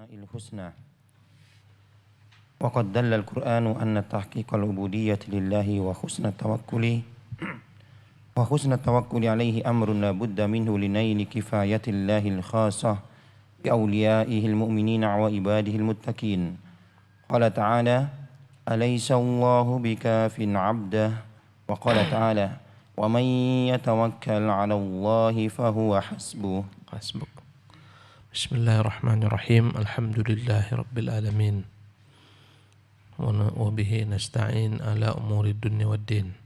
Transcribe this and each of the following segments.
الأسماء الحسنى. وقد دل القرآن أن تحقيق العبودية لله وحسن التوكل عليه أمر لا بد منه لنيل كفاية الله الخاصة بأوليائه المؤمنين وعباده المتقين. قال تعالى: أليس الله بكاف عبده. وقال تعالى: ومن يتوكل على الله فهو حسبه. Bismillahirrahmanirrahim. Alhamdulillahi rabbil alamin. Wa bihi nasta'in ala umuri dunya waddin.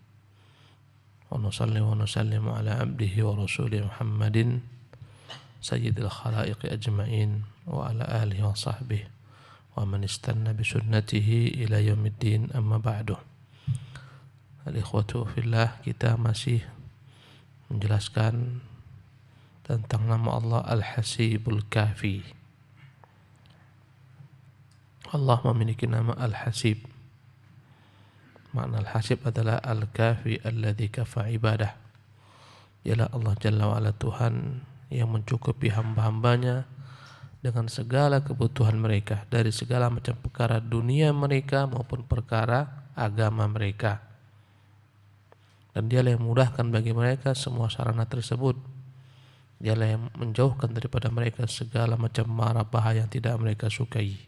Wa nusalli wa nusallimu ala abdihi wa rasulih Muhammadin sayyidil khalaiqi ajma'in wa ala alihi wa sahbihi wa man istanna bi sunnatihi ila yaumiddin, amma ba'du. Al-ikhwatu fillah, kita masih menjelaskan tentang nama Allah Al-Hasibul Kafi. Allah memiliki nama Al-Hasib. Makna Al-Hasib adalah Al-Kafi alladzi kafa ibadah. Ialah Allah Jalla wa'ala, Tuhan yang mencukupi hamba-hambanya dengan segala kebutuhan mereka, dari segala macam perkara dunia mereka maupun perkara agama mereka. Dan Dialah yang memudahkan bagi mereka semua sarana tersebut. Dialah yang menjauhkan daripada mereka segala macam mara bahaya yang tidak mereka sukai.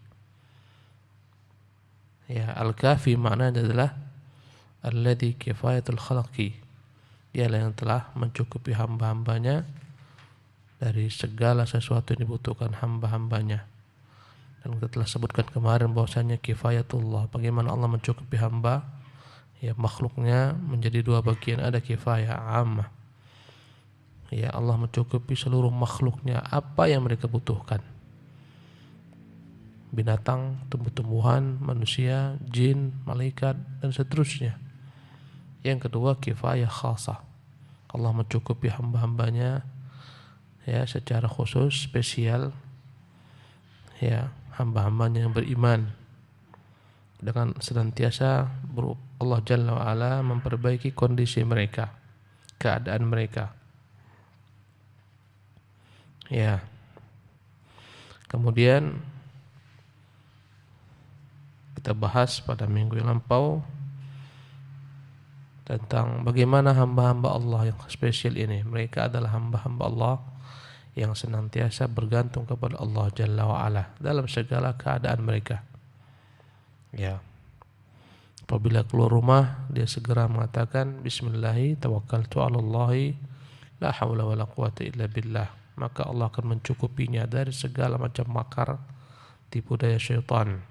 Ya, Al-Kafi maknanya adalah alladzi kifayatul khalqi. Dialah yang telah mencukupi hamba-hambanya dari segala sesuatu yang dibutuhkan hamba-hambanya. Dan kita telah sebutkan kemarin bahwasanya kifayatullah, bagaimana Allah mencukupi hamba, ya, makhluknya menjadi dua bagian. Ada kifayah ammah, ya, Allah mencukupi seluruh makhluknya apa yang mereka butuhkan. Binatang, tumbuh-tumbuhan, manusia, jin, malaikat, dan seterusnya. Yang kedua, kifayah khasah. Allah mencukupi hamba-hambanya, ya, secara khusus, spesial, ya, hamba-hambanya yang beriman, dengan senantiasa Allah Jalla wa'ala memperbaiki kondisi mereka, keadaan mereka. Ya. Kemudian kita bahas pada minggu yang lampau tentang bagaimana hamba-hamba Allah yang spesial ini. Mereka adalah hamba-hamba Allah yang senantiasa bergantung kepada Allah Jalla wa'ala dalam segala keadaan mereka. Ya. Apabila keluar rumah, dia segera mengatakan Bismillahi tawakkaltu 'alallahi la haula wala quwata illa billah. Maka Allah akan mencukupinya dari segala macam makar, tipu daya syaitan.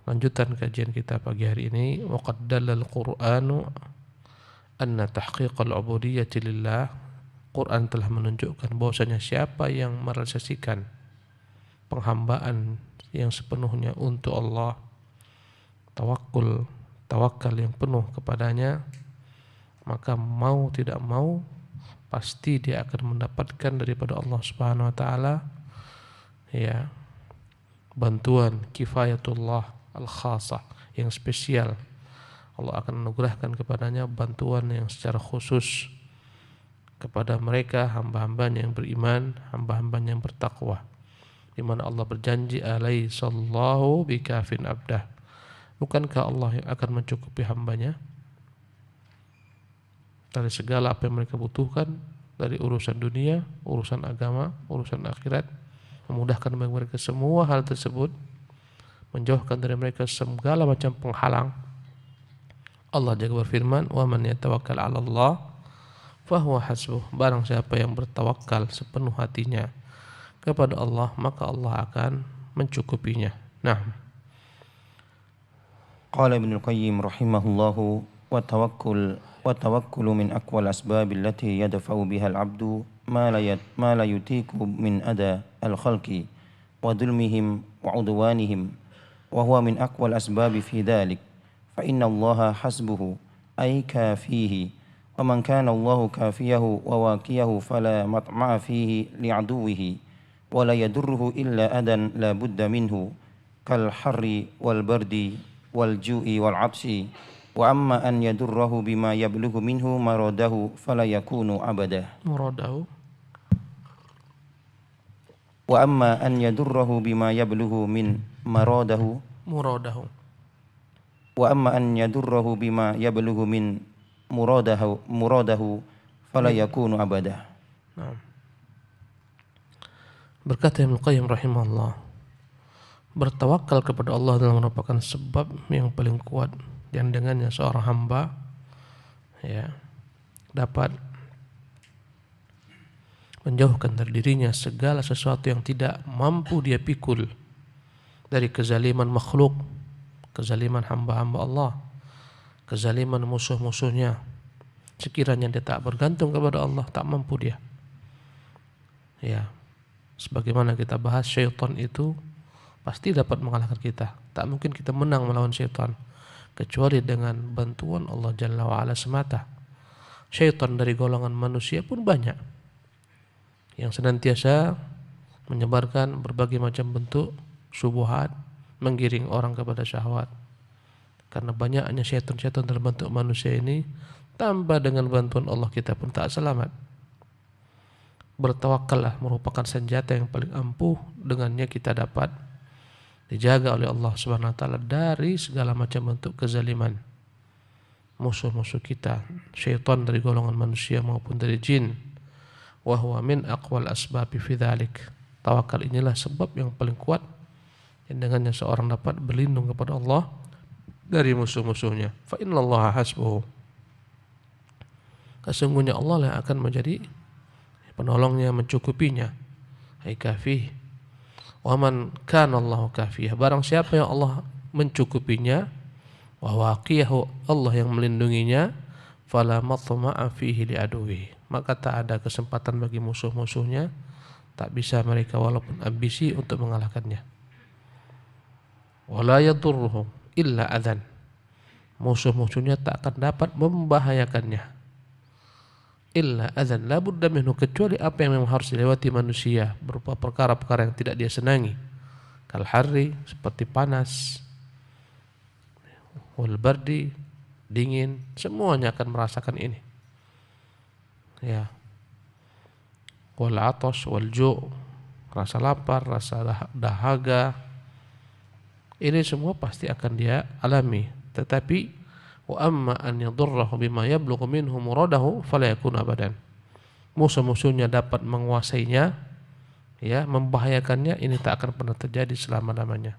Lanjutan kajian kita pagi hari ini. Wa qad dallal Qur'anu anna tahqiqal ubudiyyati lillah. Quran telah menunjukkan bahwasanya siapa yang merealisasikan penghambaan yang sepenuhnya untuk Allah, tawakal yang penuh kepadanya, maka mau tidak mau pasti dia akan mendapatkan daripada Allah Subhanahu wa taala, ya, bantuan kifayatullah al-khasah yang spesial. Allah akan anugerahkan kepadanya bantuan yang secara khusus kepada mereka hamba-hambanya yang beriman, hamba-hambanya yang bertakwa. Di mana Allah berjanji alaihissallahu bikafin abdah. Bukankah Allah yang akan mencukupi hambanya dari segala apa yang mereka butuhkan, dari urusan dunia, urusan agama, urusan akhirat, memudahkan bagi mereka semua hal tersebut, menjauhkan dari mereka segala macam penghalang. Allah juga berfirman, "Wa man yatawakkal 'ala Allah fahuwa hasbuh." Barang siapa yang bertawakal sepenuh hatinya kepada Allah, maka Allah akan mencukupinya. Nah, Qala Ibnu Qayyim rahimahullahu والتوكل من أقوى الأسباب التي يدفع بها العبد ما لا يطيق من أذى الخلق وظلمهم وعدوانهم، وهو من أقوى الأسباب في ذلك، فإن الله حسبه أي كافيه، ومن كان الله كافيه وواكيه فلا مطمع فيه لعدوه ولا يضره إلا أذى لا بد منه كالحر والبرد والجوع والعطش. Wa amma an yadurrahu bima yablughu minhu maradahu fala yakunu abada. Maradahu Wa amma an yadurrahu bima yablughu min maradahu muradahu. wa amma an yadurrahu bima yablughu min muradahu fala yakunu abada. Nah. Berkata Ibnu Qayyim rahimahullah, bertawakal kepada Allah adalah merupakan sebab yang paling kuat yang dengannya seorang hamba dapat menjauhkan dari dirinya segala sesuatu yang tidak mampu dia pikul dari kezaliman makhluk, kezaliman hamba-hamba Allah, kezaliman musuh-musuhnya. Sekiranya dia tak bergantung kepada Allah, tak mampu dia. Sebagaimana kita bahas, syaitan itu pasti dapat mengalahkan kita. Tak mungkin kita menang melawan syaitan kecuali dengan bantuan Allah Jalla wa'ala semata. Syaitan dari golongan manusia pun banyak yang senantiasa menyebarkan berbagai macam bentuk syubhat, menggiring orang kepada syahwat. Karena banyaknya syaitan-syaitan dalam bentuk manusia ini, tanpa dengan bantuan Allah kita pun tak selamat. Bertawakallah merupakan senjata yang paling ampuh, dengannya kita dapat dijaga oleh Allah Subhanahu wa taala dari segala macam bentuk kezaliman musuh-musuh kita, syaitan dari golongan manusia maupun dari jin. Wa huwa min aqwal asbabi fi dzalik. Tawakal inilah sebab yang paling kuat yang dengannya seorang dapat berlindung kepada Allah dari musuh-musuhnya. Fa innallaha hasbuhu. Sesungguhnya Allah yang akan menjadi penolongnya, mencukupinya. Ai kafih. Wa man kana Allahu kafiyah. Barang siapa yang Allah mencukupinya, wa waqiyahu, Allah yang melindunginya, fala matma'a fihi li aduwi. Maka tak ada kesempatan bagi musuh-musuhnya, tak bisa mereka walaupun ambisi untuk mengalahkannya. Wala yadurruhum illa adzan. Musuh-musuhnya tak akan dapat membahayakannya. Illa adzan, la budda minhu, kecuali apa yang memang harus dilewati manusia berupa perkara-perkara yang tidak dia senangi. Kal harri, seperti panas, wal bardi, dingin, semuanya akan merasakan ini. Wal atas wal ju', rasa lapar, rasa dahaga, ini semua pasti akan dia alami. Tetapi wa amma an yadurrahu bima yablughu minhu muradahu fala yakun abadan. Musuh-musuhnya dapat menguasainya, membahayakannya, ini tak akan pernah terjadi selama-lamanya.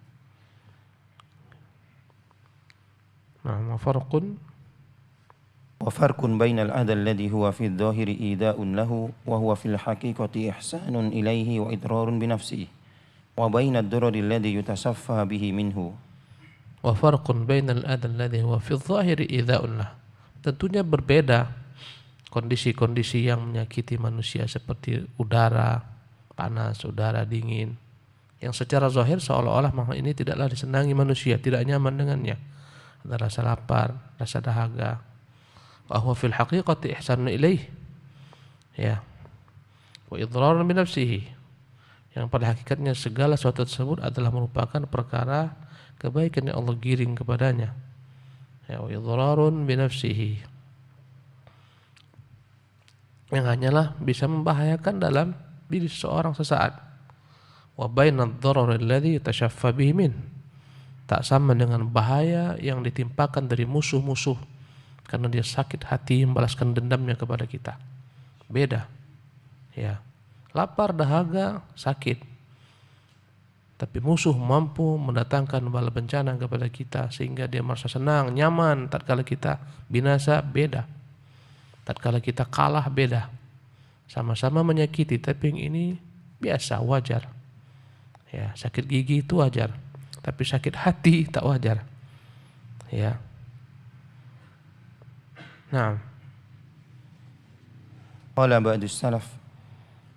Nah, وفرق بين الأذى الذي هو في الظاهر إيذاء له وهو في الحقيقة إحسان إليه وإضرار بنفسه وبين الضرر الذي يتصفى به منه. وفرق بين الأذى الذي هو في الظاهر إيذاء له. Tentunya berbeda kondisi-kondisi yang menyakiti manusia seperti udara panas, udara dingin, yang secara zahir seolah-olah makhluk ini tidaklah disenangi manusia, tidak nyaman dengannya. Ada rasa lapar, rasa dahaga. Wa huwa fil haqiqati ihsanun ilaih. Wa idrarun bi nafsihi. Yang pada hakikatnya segala sesuatu tersebut adalah merupakan perkara kebaikan yang Allah giring kepadanya. Wa idrarun bi nafsihi. Yang hanyalah bisa membahayakan dalam diri seseorang sesaat. Wa bainad dharari alladhi yatashaffa bihi min. Tak sama dengan bahaya yang ditimpakan dari musuh-musuh karena dia sakit hati membalaskan dendamnya kepada kita. Beda. Lapar, dahaga, sakit. Tapi musuh mampu mendatangkan bala bencana kepada kita sehingga dia merasa senang, nyaman. Tatkala kita binasa, beda. Tatkala kita kalah, beda. Sama-sama menyakiti, tapi yang ini biasa, wajar. Sakit gigi itu wajar. Tapi sakit hati tak wajar. Nah. Qala ba'du salaf,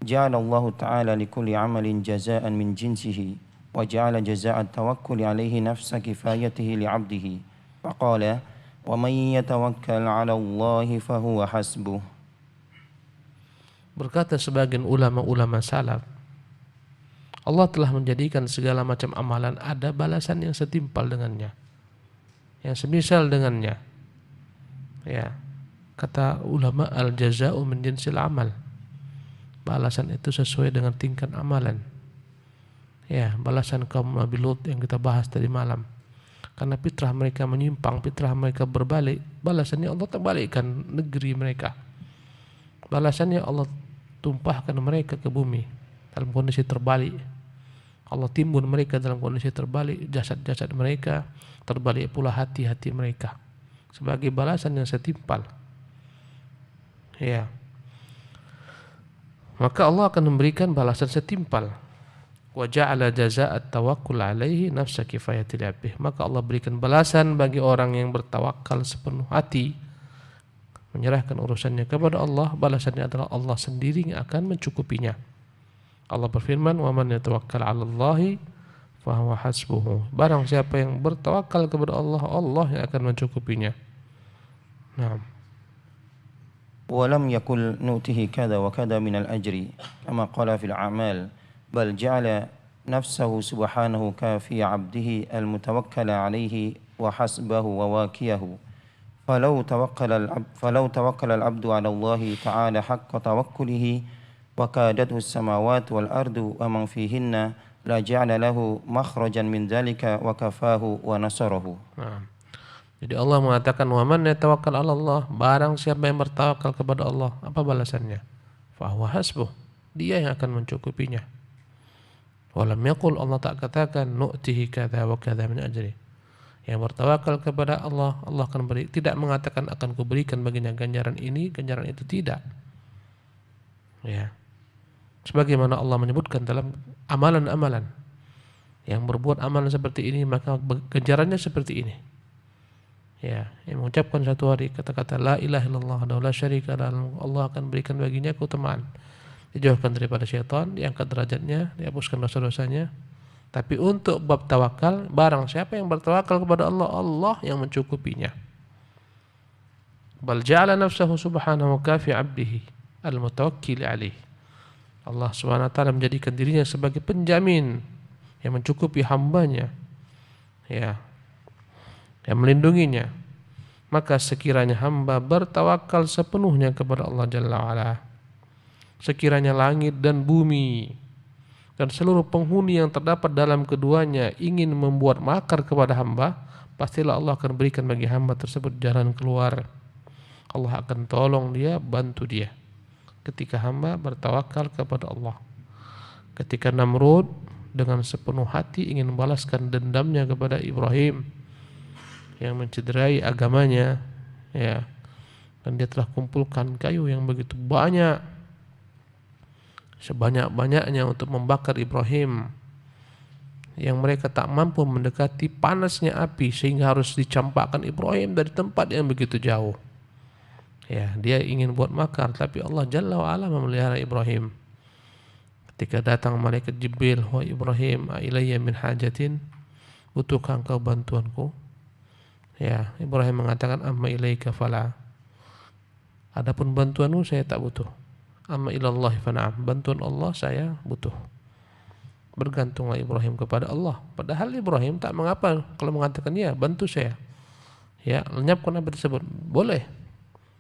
ja'ala Allah Ta'ala likulli 'amalin jazaa'an min jinsihi wa ja'ala jazaa'a at-tawakkuli 'alaihi nafsa kifayatihi li'abdihi. Faqala wa man yatawakkal 'ala Allah fa huwa hasbuh. Berkata sebagian ulama-ulama salaf, Allah telah menjadikan segala macam amalan ada balasan yang setimpal dengannya, yang semisal dengannya. Kata ulama, al-jaza'u min jinsil amal. Balasan itu sesuai dengan tingkat amalan. Ya, balasan kaum Nabi Lut yang kita bahas tadi malam. Karena fitrah mereka menyimpang, fitrah mereka berbalik, balasannya Allah terbalikkan negeri mereka. Balasannya Allah tumpahkan mereka ke bumi dalam kondisi terbalik. Allah timbun mereka dalam kondisi terbalik, jasad-jasad mereka terbalik pula hati-hati mereka. Sebagai balasan yang setimpal. Ya. Maka Allah akan memberikan balasan setimpal. Wa ja'ala jazaa'at tawakkul 'alaihi nafsa kifayatil 'abd. Maka Allah berikan balasan bagi orang yang bertawakal sepenuh hati, menyerahkan urusannya kepada Allah, balasannya adalah Allah sendiri yang akan mencukupinya. Allah berfirman, "Wa man yatawakkal 'alallahi fa huwa hasbuhu." Barang siapa yang bertawakal kepada Allah, Allah yang akan mencukupinya. Naam. ولم يقل نؤته كذا وكذا من الأجر كما قال في الأعمال بل جعل نفسه سبحانه كافي عبده المتوكل عليه وحسبه وواكيه فلو توكل العبد على الله تعالى حق توكله وكادته السماوات والأرض ومن فيهن لجعل له مخرجا من ذلك وكفاه ونصره. Jadi Allah mengatakan wa man yatawakkal 'ala Allah, barang siapa yang bertawakal kepada Allah, apa balasannya? Fa huwa hasbuh, dia yang akan mencukupinya. Walam yaqul, Allah tak katakan nu'tihi kadza wa kadza min ajri. Yang bertawakal kepada Allah, Allah akan beri, tidak mengatakan akan kuberikan baginya ganjaran ini, ganjaran itu, tidak. Ya. Sebagaimana Allah menyebutkan dalam amalan-amalan, yang berbuat amalan seperti ini maka ganjarannya seperti ini. Ya, yang mengucapkan satu hari kata-kata la ilaha illallah wa la syarika lahu, Allah akan berikan baginya keutamaan. Dijauhkan daripada syaitan, diangkat derajatnya, dihapuskan dosa-dosanya. Tapi untuk bab tawakal, barang siapa yang bertawakal kepada Allah, Allah yang mencukupinya. Bal ja'ala nafsahu subhanahu kafi 'abdihi al-mutawakkil alaih. Allah Subhanahu wa taala menjadikan dirinya sebagai penjamin yang mencukupi hambanya. Ya. Yang melindunginya. Maka sekiranya hamba bertawakal sepenuhnya kepada Allah Jalla wa'ala, sekiranya langit dan bumi dan seluruh penghuni yang terdapat dalam keduanya ingin membuat makar kepada hamba, pastilah Allah akan berikan bagi hamba tersebut jalan keluar. Allah akan tolong dia, bantu dia ketika hamba bertawakal kepada Allah. Ketika Namrud dengan sepenuh hati ingin membalaskan dendamnya kepada Ibrahim yang mencederai agamanya, ya, dan dia telah kumpulkan kayu yang begitu banyak, sebanyak-banyaknya untuk membakar Ibrahim, yang mereka tak mampu mendekati panasnya api sehingga harus dicampakkan Ibrahim dari tempat yang begitu jauh. Ya, dia ingin buat makar, tapi Allah Jalla wa'ala memelihara Ibrahim. Ketika datang malaikat Jibril, "Wa Ibrahim, a ilayya min hajatin?" Butuhkah engkau bantuanku? Ya, Ibrahim mengatakan, "Amma ilaika fala." Adapun bantuanmu saya tak butuh. Amma ilallahi fana'am. Bantuan Allah saya butuh. Bergantunglah Ibrahim kepada Allah. Padahal Ibrahim tak mengapa kalau mengatakan, "Ya, bantu saya." Ya, lenyapkan apa tersebut. Boleh.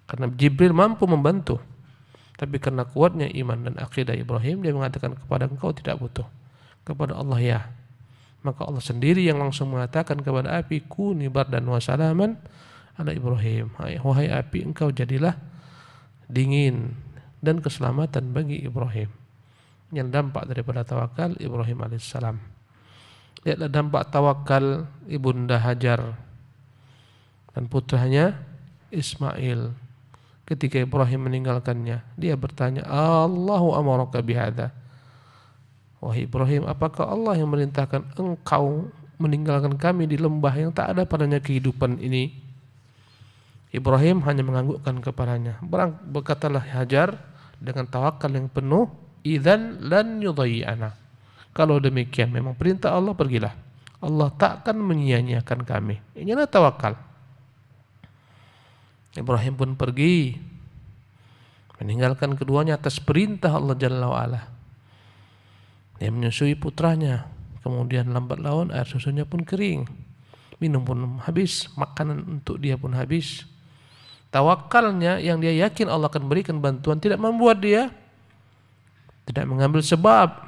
Karena Jibril mampu membantu. Tapi karena kuatnya iman dan akidah Ibrahim, dia mengatakan kepada engkau tidak butuh. Kepada Allah ya. Maka Allah sendiri yang langsung mengatakan kepada api, "Kuni bardan wa salaman ala Ibrahim." Wahai api, engkau jadilah dingin dan keselamatan bagi Ibrahim. Yang dampak daripada tawakal Ibrahim alaihissalam. Lihatlah dampak tawakal Ibunda Hajar dan putranya Ismail. Ketika Ibrahim meninggalkannya, dia bertanya, "Allahu amaraka bihadza?" Wahai Ibrahim, apakah Allah yang merintahkan engkau meninggalkan kami di lembah yang tak ada padanya kehidupan ini? Ibrahim hanya menganggukkan kepadanya. Berkatalah Hajar dengan tawakal yang penuh, "Idzan lan yudayyi'ana." Kalau demikian memang perintah Allah, pergilah. Allah takkan menyia-nyiakan kami. Inilah tawakal. Ibrahim pun pergi, meninggalkan keduanya atas perintah Allah Jalla wa'ala. Dia menyusui putranya, kemudian lambat laun air susunya pun kering, minum pun habis, makanan untuk dia pun habis. Tawakalnya yang dia yakin Allah akan berikan bantuan tidak membuat dia tidak mengambil sebab.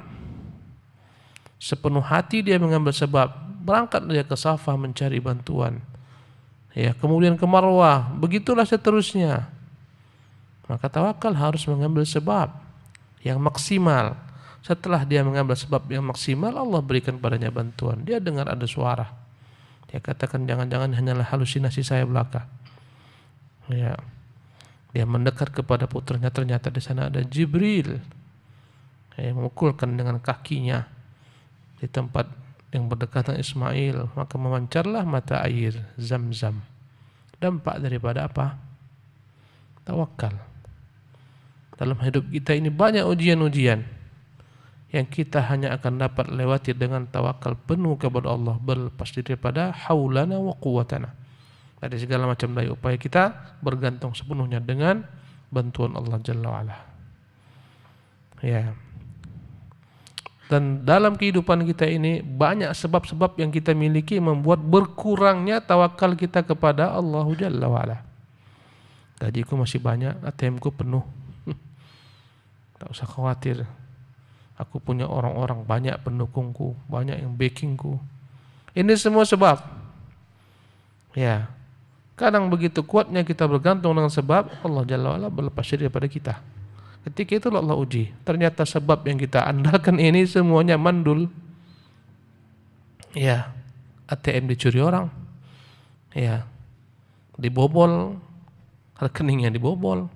sepenuh hati dia mengambil sebab, berangkat dia ke Safa mencari bantuan, ya, kemudian ke Marwah, begitulah seterusnya. Maka tawakal harus mengambil sebab yang maksimal. Setelah dia mengambil sebab yang maksimal, Allah berikan padanya bantuan. Dia dengar ada suara, dia katakan jangan-jangan hanyalah halusinasi saya belaka. Ya, dia mendekat kepada putranya, ternyata di sana ada Jibril yang memukulkan dengan kakinya di tempat yang berdekatan Ismail, maka memancarlah mata air Zam-Zam. Dampak daripada apa? Tawakal. Dalam hidup kita ini banyak ujian-ujian yang kita hanya akan dapat lewati dengan tawakal penuh kepada Allah, berlepas diri daripada haulana wa quwwatana, dari segala macam daya upaya kita, bergantung sepenuhnya dengan bantuan Allah Jalla wa'ala. Ya. Dan dalam kehidupan kita ini banyak sebab-sebab yang kita miliki membuat berkurangnya tawakal kita kepada Allah Jalla wa'ala. Gajiku masih banyak, ATM-ku penuh. Tak usah khawatir, aku punya orang-orang banyak pendukungku, banyak yang backingku. Ini semua sebab. Ya, kadang begitu kuatnya kita bergantung dengan sebab, Allah Jalla wa'ala berlepas diri daripada kita. Ketika itu Allah uji, ternyata sebab yang kita andalkan ini semuanya mandul. Ya, ATM dicuri orang, ya, dibobol, rekeningnya dibobol,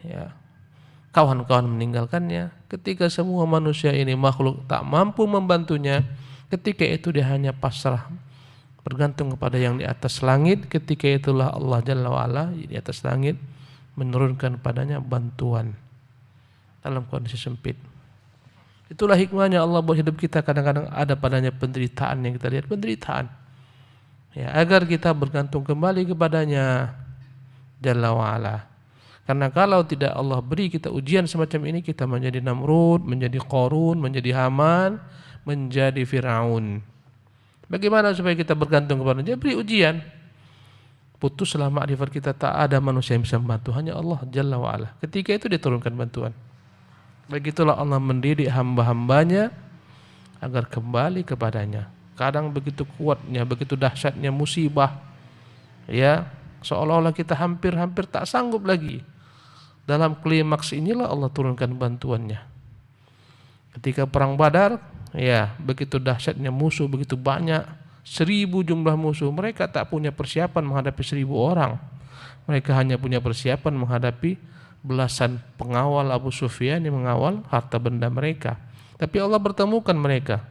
ya, kawan-kawan meninggalkannya. Ketika semua manusia ini makhluk tak mampu membantunya, ketika itu dia hanya pasrah bergantung kepada yang di atas langit. Ketika itulah Allah Jalla wa'ala di atas langit menurunkan padanya bantuan dalam kondisi sempit. Itulah hikmahnya Allah buat hidup kita. Kadang-kadang ada padanya penderitaan yang kita lihat, penderitaan, ya, agar kita bergantung kembali kepadanya Jalla wa'ala. Karena kalau tidak Allah beri kita ujian semacam ini, kita menjadi Namrud, menjadi Qarun, menjadi Haman, menjadi Firaun. Bagaimana supaya kita bergantung kepada Dia? Beri ujian. Putuslah makrifat kita, tak ada manusia yang bisa membantu, hanya Allah Jalla wa'ala. Ketika itu dia turunkan bantuan. Begitulah Allah mendidik hamba-hambanya agar kembali kepadanya. Kadang begitu kuatnya, begitu dahsyatnya musibah, ya, seolah-olah kita hampir-hampir tak sanggup lagi. Dalam klimaks inilah Allah turunkan bantuannya. Ketika perang Badar, ya, begitu dahsyatnya musuh, begitu banyak, 1000 jumlah musuh. Mereka tak punya persiapan menghadapi 1000 orang. Mereka hanya punya persiapan menghadapi belasan pengawal Abu Sufyan yang mengawal harta benda mereka. Tapi Allah bertemukan mereka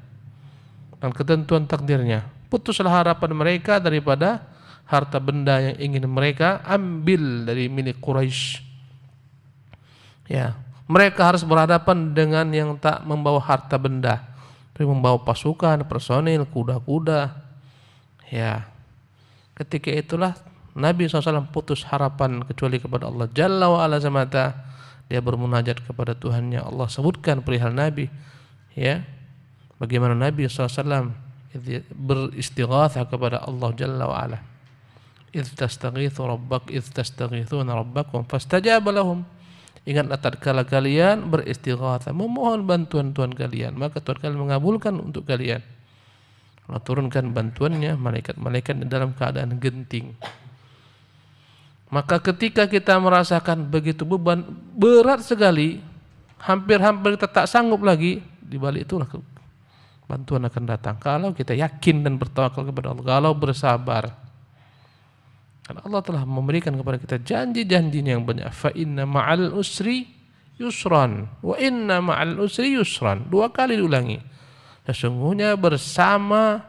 dan ketentuan takdirnya. Putuslah harapan mereka daripada harta benda yang ingin mereka ambil dari milik Quraisy. Ya, mereka harus berhadapan dengan yang tak membawa harta benda, tapi membawa pasukan, personil, kuda-kuda. Ya, ketika itulah Nabi SAW putus harapan kecuali kepada Allah Jalla wa'ala semata. Dia bermunajat kepada Tuhannya. Allah sebutkan perihal Nabi, ya, bagaimana Nabi SAW beristighatsah kepada Allah Jalla wa'ala. Idz tastaghithuna rabbakum fastajaba lahum. Ingatlah tatkala kalian beristighatsah, memohon bantuan Tuhan kalian, maka Tuhan kalian mengabulkan untuk kalian. Allah turunkan bantuannya, malaikat-malaikat dalam keadaan genting. Maka ketika kita merasakan begitu beban berat sekali, hampir-hampir kita tak sanggup lagi, di balik itulah bantuan akan datang. Kalau kita yakin dan bertawakal kepada Allah, kalau bersabar. Karena Allah telah memberikan kepada kita janji-janjinya yang banyak. Fa inna ma'al usri yusran wa inna ma'al usri yusran. 2 kali diulangi. Sesungguhnya bersama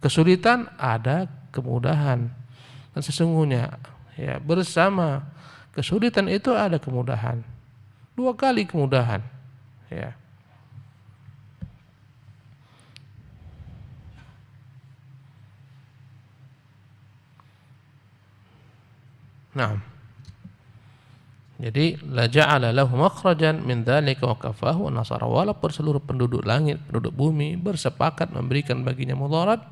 kesulitan ada kemudahan. Dan sesungguhnya, ya, bersama kesulitan itu ada kemudahan. 2 kali kemudahan, ya. Nah, jadi la ja'ala lahu makhrajan min dzalika wa kafahu wa nasara. Walaupun seluruh penduduk langit, penduduk bumi bersepakat memberikan baginya mudarat,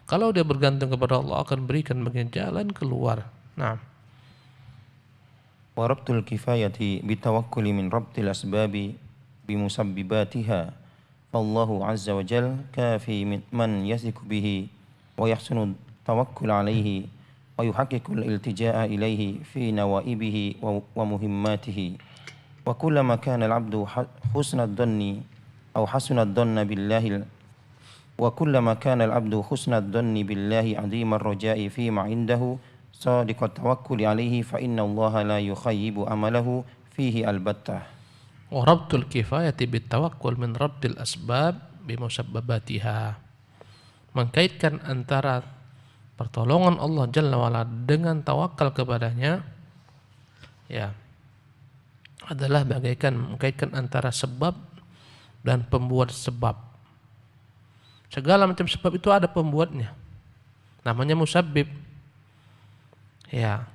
kalau dia bergantung kepada Allah akan berikan baginya jalan keluar. Nah, وربط الكفاية بالتوكل من ربط الأسباب بمسبباتها، فالله عز وجل كافي من يثق به ويحسن التوكل عليه ويحقق الالتجاء إليه في نوائبه ومهماته. وكلما كان العبد حسن الظن أو حسن الظن بالله وكلما كان العبد حسن الظن بالله عظيم الرجاء فيما عنده صادق التوكل عليه فإن الله لا يخيب أمله فيه البتة. وربط الكفاية بالتوكل من ربط الأسباب بمسبباتها. Mengkaitkan antara pertolongan Allah Jalla wa'ala dengan tawakal kepadanya, ya, adalah bagaikan mengkaitkan antara sebab dan pembuat sebab. Segala macam sebab itu ada pembuatnya, namanya musabbib. Ya,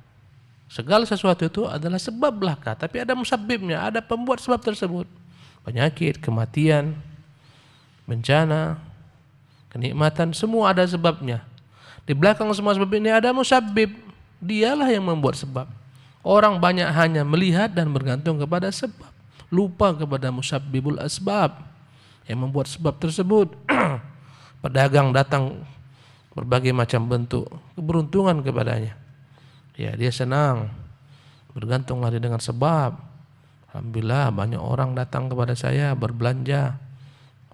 segala sesuatu itu adalah sebab belaka, tapi ada musabbibnya, ada pembuat sebab tersebut. Penyakit, kematian, bencana, kenikmatan, semua ada sebabnya. Di belakang semua sebab ini ada musabbib, dialah yang membuat sebab. Orang banyak hanya melihat dan bergantung kepada sebab, lupa kepada musabbibul asbab yang membuat sebab tersebut. Pedagang datang berbagai macam bentuk keberuntungan kepadanya, ya, dia senang, bergantung lagi dengan sebab. Alhamdulillah banyak orang datang kepada saya berbelanja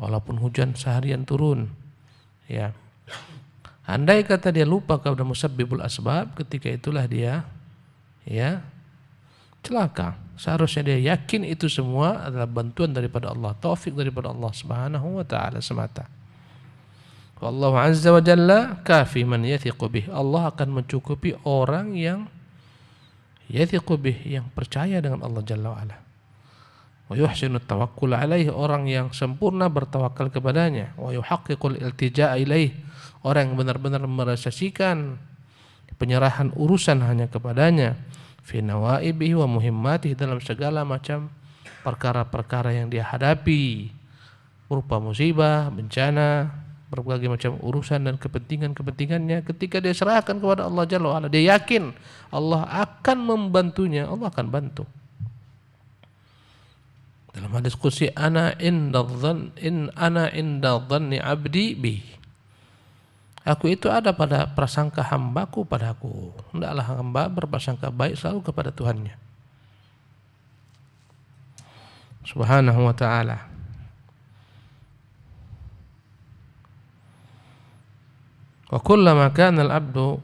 walaupun hujan seharian turun, ya. Andai kata dia lupa kepada musabbibul asbab, ketika itulah dia, ya, celaka. Seharusnya dia yakin itu semua adalah bantuan daripada Allah, taufik daripada Allah Subhanahu wa taala semata. Wallahu azza wa jalla kafi man yathiqu bih. Allah akan mencukupi orang yang yathiqu bih, yang percaya dengan Allah Jalla wa ala. Wa yuhsinu tawakkul alaihi, orang yang sempurna bertawakal kepadanya. Wa yuhaqqiqul iltija'a ilaih, orang yang benar-benar merealisasikan penyerahan urusan hanya kepadanya. Fi nawaibihi wa muhimmatihi, dalam segala macam perkara-perkara yang dia hadapi, berupa musibah, bencana, berbagai macam urusan dan kepentingan-kepentingannya. Ketika dia serahkan kepada Allah Jalla wa'ala, dia yakin Allah akan membantunya, Allah akan bantu. Dalam hadis qudsi, ana inda dhanni abdi bi, aku itu ada pada prasangka hambaku padaku. Hendaklah hamba berprasangka baik selalu kepada Tuhannya Subhanahu wa ta'ala. Wa kullama kana al-'abdu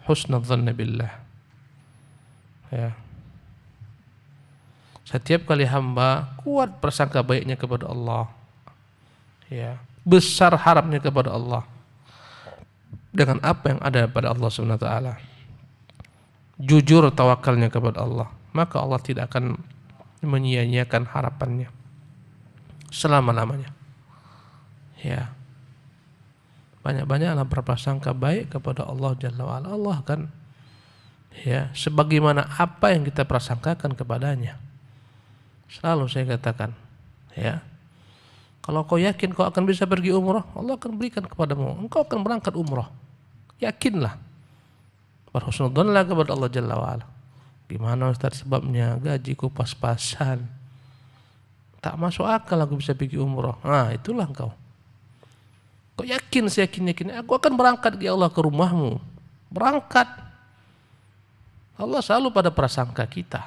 husna dhanni billah, ya, setiap kali hamba kuat prasangka baiknya kepada Allah, ya, besar harapnya kepada Allah dengan apa yang ada pada Allah Subhanahu wa taala, jujur tawakalnya kepada Allah, maka Allah tidak akan menyia-nyiakan harapannya selama-lamanya. Ya, banyak-banyaklah berprasangka baik kepada Allah Jalla wa'ala. Allah kan, ya, sebagaimana apa yang kita prasangkakan kepadanya. Selalu saya katakan, ya, kalau kau yakin kau akan bisa pergi umrah, Allah akan berikan kepadamu, engkau akan berangkat umrah. Yakinlah, berhusnudzonlah kepada Allah Jalla wa'ala. Gimana Ustaz sebabnya? Gajiku pas-pasan, tak masuk akal aku bisa pergi umrah. Nah, itulah engkau. Kau yakin, seyakin-yakin aku akan berangkat ya Allah ke rumahmu. Berangkat. Allah selalu pada prasangka kita,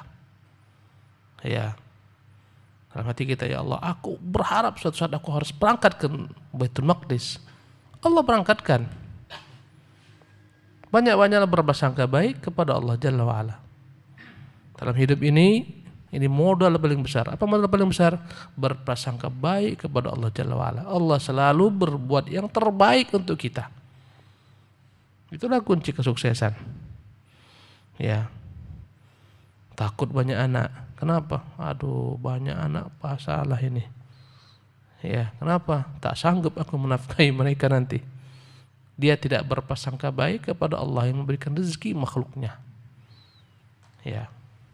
ya, dalam hati kita, ya Allah, aku berharap suatu saat aku harus berangkat ke Baitul Maqdis. Allah berangkatkan. Banyak-banyaklah berprasangka baik kepada Allah Jalla wa'ala. Dalam hidup ini modal paling besar. Apa modal paling besar? Berprasangka baik kepada Allah Jalla wa'ala. Allah selalu berbuat yang terbaik untuk kita. Itulah kunci kesuksesan. Ya, takut banyak anak. Kenapa? Aduh, banyak anak, masalah ini. Ya, kenapa? Tak sanggup aku menafkahi mereka nanti. Dia tidak berprasangka baik kepada Allah yang memberikan rezeki makhluknya. Ya,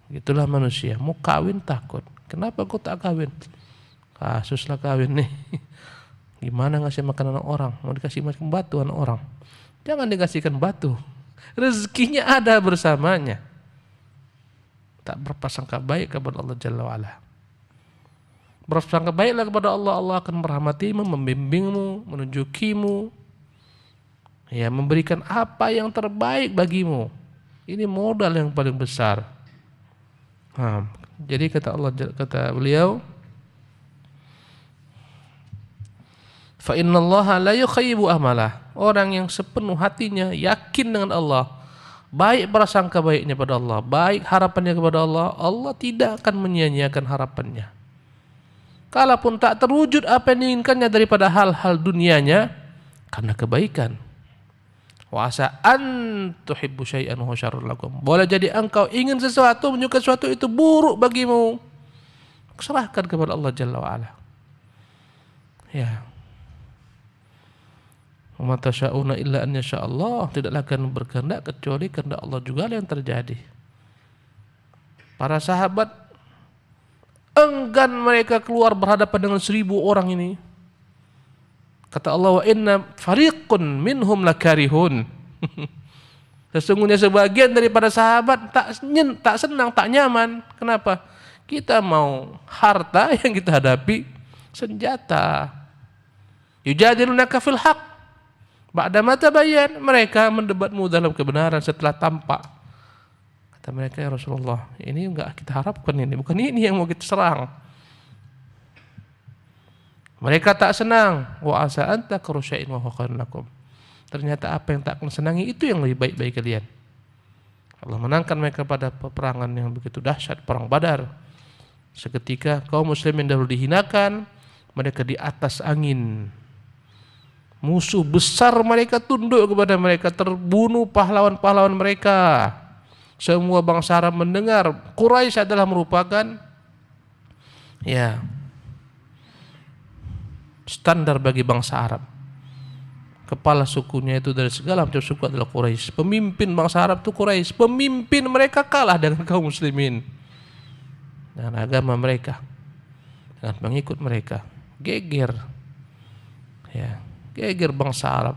itulah manusia. Mau kawin takut. Kenapa kau tak kawin? Kasuslah kawin nih. Gimana ngasih makan anak orang? Mau dikasih makan batu anak orang? Jangan dikasihkan batu. Rezekinya ada bersamanya. tak berprasangka baik kepada Allah Jalla wa'ala. Berprasangka baiklah kepada Allah, Allah akan merahmatimu, membimbingmu, menunjukimu, ya, memberikan apa yang terbaik bagimu. Ini modal yang paling besar. Jadi kata beliau, fa innallaha la yukhayyibu amalah. Orang yang sepenuh hatinya yakin dengan Allah, baik prasangka baiknya pada Allah, baik harapannya kepada Allah, Allah tidak akan menyia-nyiakan harapannya. Kalaupun tak terwujud apa yang diinginkannya daripada hal-hal dunianya, karena kebaikan. Wa asa an tuhibbu syai'an wa syarrun lakum. Boleh jadi engkau ingin sesuatu, menyukai sesuatu itu buruk bagimu. Serahkan kepada Allah Jalla wa ala. Ya. Wa ma tasyauna illa an yasha Allah. Tidaklah akan berkehendak kecuali kehendak Allah juga yang terjadi. Para sahabat enggan mereka keluar berhadapan dengan 1000 orang ini. Kata Allah, wa inna fariqun minhum lakarihun. Sesungguhnya sebagian daripada sahabat tak senang, tak nyaman. Kenapa? Kita mau harta, yang kita hadapi senjata. Yujadilunaka fil haq ba'da ma tabayyan. Mereka mendebatmu dalam kebenaran setelah tampak. Kata mereka, ya Rasulullah, ini enggak kita harapkan, ini bukan ini yang mau kita serang. Mereka tak senang. Wa asa anta karusya'in wa khairun lakum. Ternyata apa yang tak kalian senangi itu yang lebih baik bagi kalian. Allah menangkan mereka pada peperangan yang begitu dahsyat, perang Badar. Seketika kaum muslimin dahulu dihinakan, mereka di atas angin. Musuh besar mereka tunduk kepada mereka, terbunuh pahlawan-pahlawan mereka. Semua bangsa Arab mendengar Quraisy adalah merupakan standar bagi bangsa Arab. Kepala sukunya itu dari segala macam suku adalah Quraisy. Pemimpin bangsa Arab itu Quraisy. Pemimpin mereka kalah dengan kaum muslimin, dengan agama mereka, dengan pengikut mereka. Geger, geger bangsa Arab.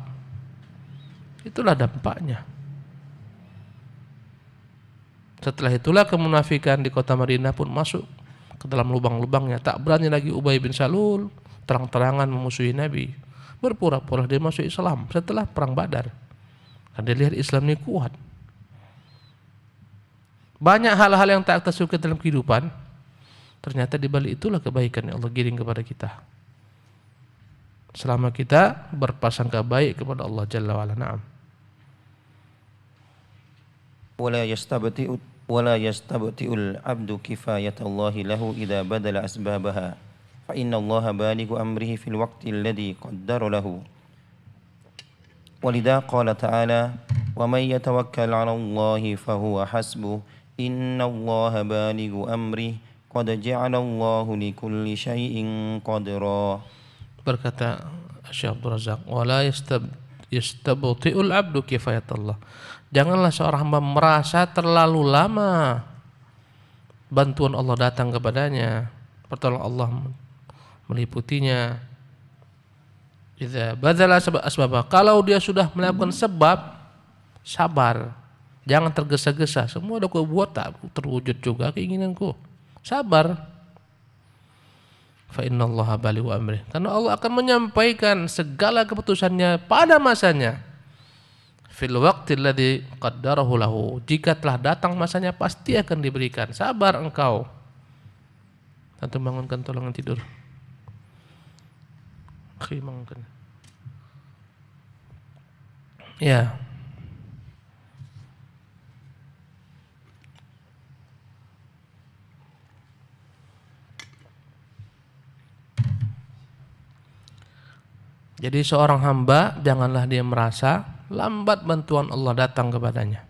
Itulah dampaknya. Setelah itulah kemunafikan di kota Madinah pun masuk ke dalam lubang-lubangnya. Tak berani lagi Ubay bin Salul terang-terangan memusuhi Nabi. Berpura-pura dia masuk Islam setelah perang Badar. Karena dia lihat Islam ini kuat. Banyak hal-hal yang tak kita suka dalam kehidupan, ternyata di balik itulah kebaikan yang Allah giring kepada kita. Selama kita berprasangka baik kepada Allah Jalla wa ala. Na'am. ولا يستبطئ العبد كفاية الله له إذا بدل أسبابها فإن الله بالغ أمره في الوقت الذي قدر له ولذا قال تعالى ومن يتوكل على الله فهو حسبه إن الله بالغ أمره قد جعل الله لكل شيء قدرا. Berkata Syekh Abdul Razak, wala yastabti'ul abdu kifayatullah. Janganlah seorang hamba merasa terlalu lama bantuan Allah datang kepadanya, pertolongan Allah meliputinya. Idza badala asbab, kalau dia sudah melakukan sebab, sabar. Jangan tergesa-gesa. Semua udah kau buat tak terwujud juga keinginanku. Sabar. Fa innallaha balighu amri. Karena Allah akan menyampaikan segala keputusannya pada masanya. Fil waqtil ladzi qaddarahu lahu. Jika telah datang masanya pasti akan diberikan. Sabar engkau. Tentu bangunkan, tolong tidur. Bangunkan. Ya. Jadi seorang hamba janganlah dia merasa lambat bantuan Allah datang kepadanya.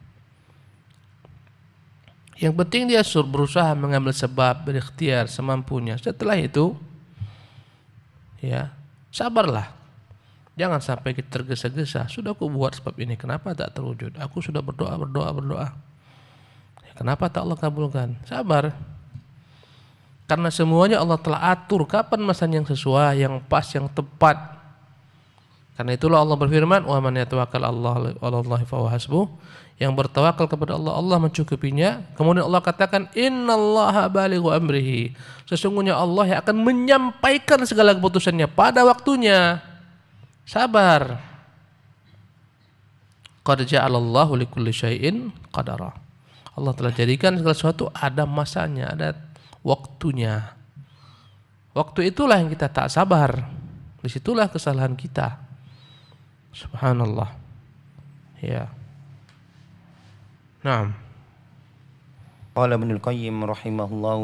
Yang penting dia berusaha mengambil sebab, berikhtiar semampunya. Setelah itu, sabarlah. Jangan sampai kita tergesa-gesa. Sudah aku buat sebab ini, kenapa tak terwujud? Aku sudah berdoa. Kenapa tak Allah kabulkan? Sabar. Karena semuanya Allah telah atur kapan masanya yang sesuai, yang pas, yang tepat. Karena itulah Allah berfirman, "Wa man yatawakkal 'alallahi fahuwa hasbuh." Yang bertawakal kepada Allah, Allah mencukupinya. Kemudian Allah katakan, "Innallaha balighu amrihi." Sesungguhnya Allah yang akan menyampaikan segala keputusannya pada waktunya. Sabar. Qad ja'alallahu likulli syai'in qadara. Allah telah jadikan segala sesuatu ada masanya, ada waktunya. Waktu itulah yang kita tak sabar. Disitulah kesalahan kita. Subhanallah. Ya. Naam. قال ابن القيم رحمه الله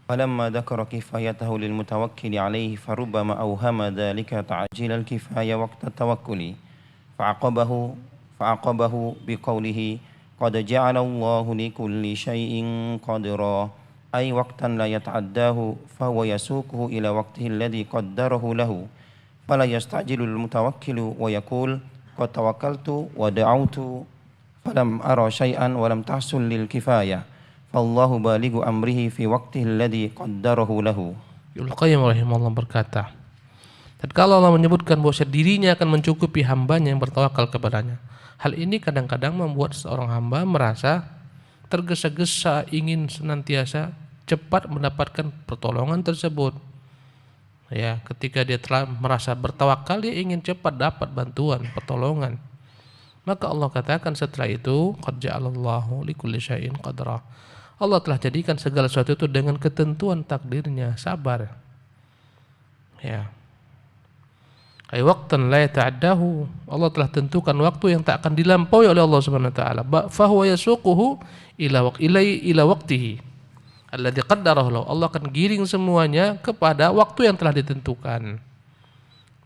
فلما ذكر كفايته للمتوكل عليه فربما أوهم ذلك تعجيل الكفاية وقت التوكل فعقبه بقوله قد جعل الله لكل شيء قدرا أي وقتا لا يتعداه فهو يسوقه إلى وقته الذي قدره له فلا يستعجل المتوكل ويقول قد توكلت ودعوت فلم أرى شيئا ولم تحصل للكفاية فالله بالغ أمره في وقته الذي قدره له. Ibnu Qayyim rahimahullah berkata, dan kalau Allah menyebutkan bahwa dirinya akan mencukupi hambanya yang bertawakal kepadanya, hal ini kadang-kadang membuat seorang hamba merasa tergesa-gesa ingin senantiasa cepat mendapatkan pertolongan tersebut. Ya, ketika dia telah merasa bertawakal, dia ingin cepat dapat bantuan, pertolongan. Maka Allah katakan setelah itu, qad ja'alallahu likulli syai'in qadra. Allah telah jadikan segala sesuatu itu dengan ketentuan takdirnya, sabar. Ya. Ay waqtan la yata'addahu. Allah telah tentukan waktu yang tak akan dilampaui oleh Allah Subhanahu wa taala. Fa huwa yasuquhu ila waqtihi alladzi qaddarahu lahu. Allah akan giring semuanya kepada waktu yang telah ditentukan.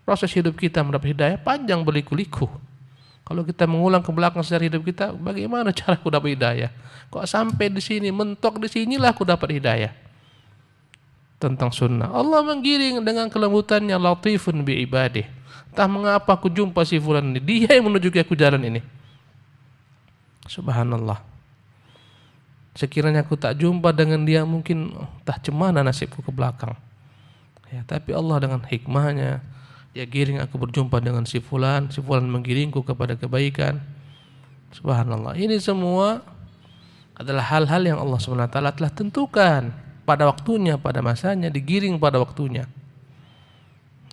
Proses hidup kita mendapat hidayah panjang berliku-liku. Kalau kita mengulang ke belakang sejarah hidup kita, bagaimana cara aku dapat hidayah? Kok sampai di sini, mentok di sinilah aku dapat hidayah. Tentang sunnah. Allah menggiring dengan kelembutannya, latifun bi ibadih. Entah mengapa aku jumpa si fulan ini, dia yang menunjuki aku jalan ini. Subhanallah. Sekiranya aku tak jumpa dengan dia, mungkin entah cemana nasibku ke belakang. Ya, tapi Allah dengan hikmahnya, dia giring aku berjumpa dengan si fulan menggiringku kepada kebaikan. Subhanallah. Ini semua adalah hal-hal yang Allah SWT telah tentukan pada waktunya, pada masanya, digiring pada waktunya.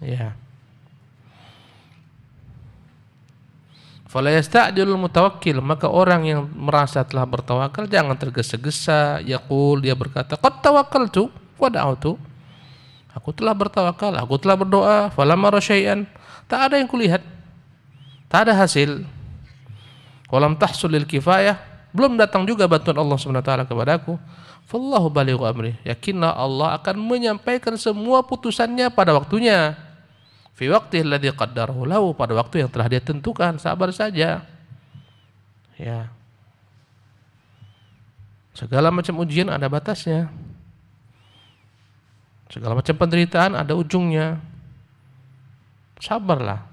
Ya. Fala yasta'jilul mutawakkil, maka orang yang merasa telah bertawakal jangan tergesa-gesa. Yaqul, dia berkata, qad tawakkaltu wa da'utu. Aku telah bertawakal, aku telah berdoa, falam ara syai'an. Tak ada yang kulihat. Tak ada hasil. Walam tahsul lil kifayah, belum datang juga bantuan Allah Subhanahu wa taala kepadaku. Fallahu balighu amri. Yakinlah Allah akan menyampaikan semua putusannya pada waktunya. Fi waqtihi alladzi qaddarahu lahu, pada waktu yang telah dia tentukan. Sabar saja. Ya. Segala macam ujian ada batasnya. Segala macam penderitaan ada ujungnya. Sabarlah.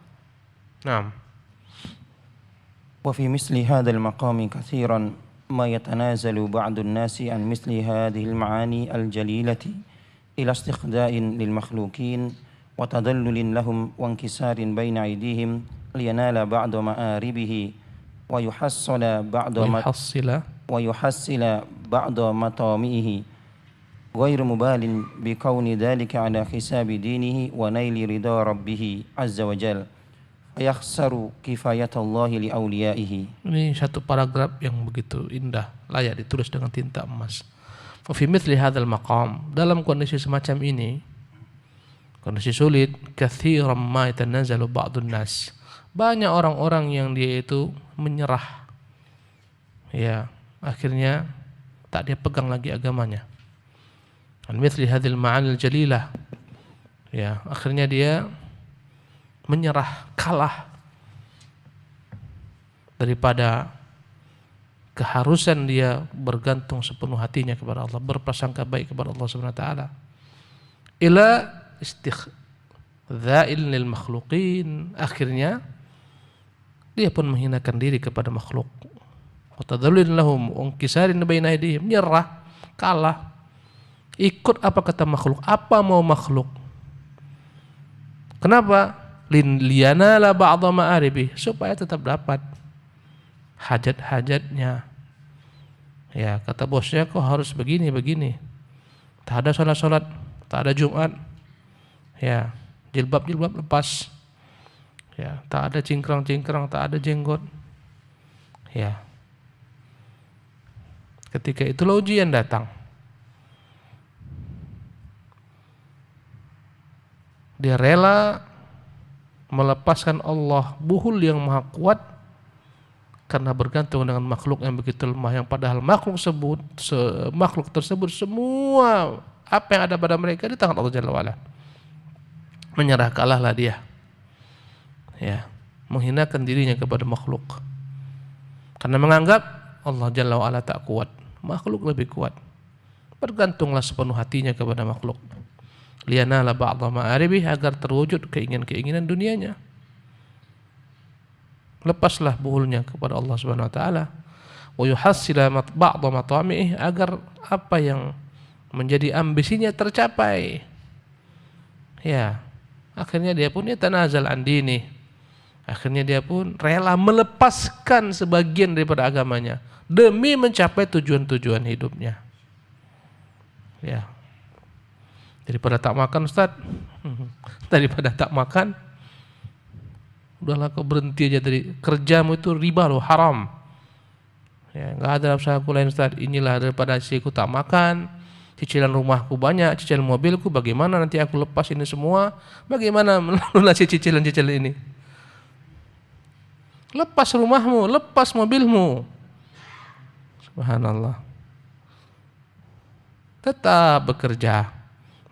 Naam. وفي مثل هذا المقام كثيرا ما يتنازل بعض الناس عن مثل هذه المعاني الجليلة إلى استخداء للمخلوقين وتذلل لهم وانكسار بين أيديهم لينال بعض مآربه ويحصل بعض مطامئه غير مبال بكون ذلك على حساب دينه ونيل رضا ربه عز وجل فيخسر كفاية الله لأوليائه. Ini satu paragraf yang begitu indah, layak ditulis dengan tinta emas. Fi mithli hadzal maqam, dalam kondisi semacam ini, kondisi sulit, katsiran ma yatanazzalu ba'dun nas. Banyak orang-orang yang dia itu menyerah. Ya, akhirnya tak dia pegang lagi agamanya. An mithli hadzal ma'anil jalilah. Ya, akhirnya dia menyerah, kalah daripada keharusan dia bergantung sepenuh hatinya kepada Allah, berprasangka baik kepada Allah Subhanahu wa taala. Ila istikhdha'il lil makhluqin, akhirnya dia pun menghinakan diri kepada makhluk. Wa tadallul lahum unkisarin baina aydihim, nyerah, kalah. Ikut apa kata makhluk, apa mau makhluk. Kenapa? liyanala ba'dha ma'aribi, supaya tetap dapat hajat-hajatnya. Ya, kata bosnya kok harus begini. Tak ada salat, tak ada Jumat. Ya, jilbab lepas. Ya, tak ada cingkrang, tak ada jenggot. Ya. Ketika itulah ujian datang. Dia rela melepaskan Allah, buhul yang maha kuat, karena bergantung dengan makhluk yang begitu lemah, yang padahal makhluk tersebut semua apa yang ada pada mereka di tangan Allah Jalla wa'ala. Menyerah kalahlah dia, ya, menghinakan dirinya kepada makhluk karena menganggap Allah Jalla wa'ala tak kuat, makhluk lebih kuat. Bergantunglah sepenuh hatinya kepada makhluk. Liyanala ba'dha ma'aribih, agar terwujud keinginan-keinginan dunianya. Lepaslah buhulnya kepada Allah Subhanahu wa taala. Wa yuhassila ba'dha matami'ih, agar apa yang menjadi ambisinya tercapai. Ya, akhirnya dia pun yatanazal an dini. Akhirnya dia pun rela melepaskan sebagian daripada agamanya demi mencapai tujuan-tujuan hidupnya. Ya. Daripada tak makan, Ustaz. Daripada tak makan, udahlah kau berhenti aja dari kerjamu, itu riba loh, haram. Ya, enggak ada usahaku lain, Ustaz. Inilah daripada aku tak makan, cicilan rumahku banyak, cicilan mobilku, bagaimana nanti aku lepas ini semua? Bagaimana melunasi cicilan-cicilan ini? Lepas rumahmu, lepas mobilmu. Subhanallah. Tetap bekerja.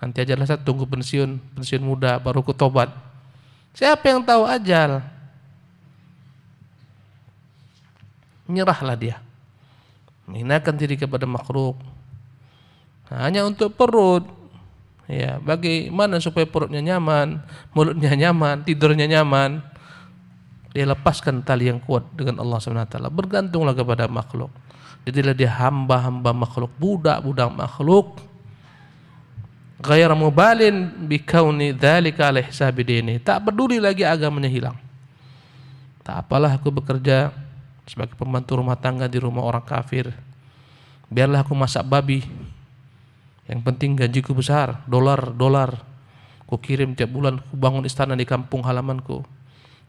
Nanti ajalah saya tunggu pensiun muda baru ku tobat. Siapa yang tahu ajal? Menyerahlah dia. Menghinakan diri kepada makhluk. Hanya untuk perut. Ya, bagaimana supaya perutnya nyaman, mulutnya nyaman, tidurnya nyaman? Dia lepaskan tali yang kuat dengan Allah SWT. Bergantunglah kepada makhluk. Jadilah dia hamba-hamba makhluk, budak-budak makhluk. Ghayra mubalin bikauni dzalika ala hisabi dini. Tak peduli lagi agamanya hilang. Tak apalah aku bekerja sebagai pembantu rumah tangga di rumah orang kafir. Biarlah aku masak babi. Yang penting gajiku besar, dolar. Ku kirim tiap bulan, ku bangun istana di kampung halamanku.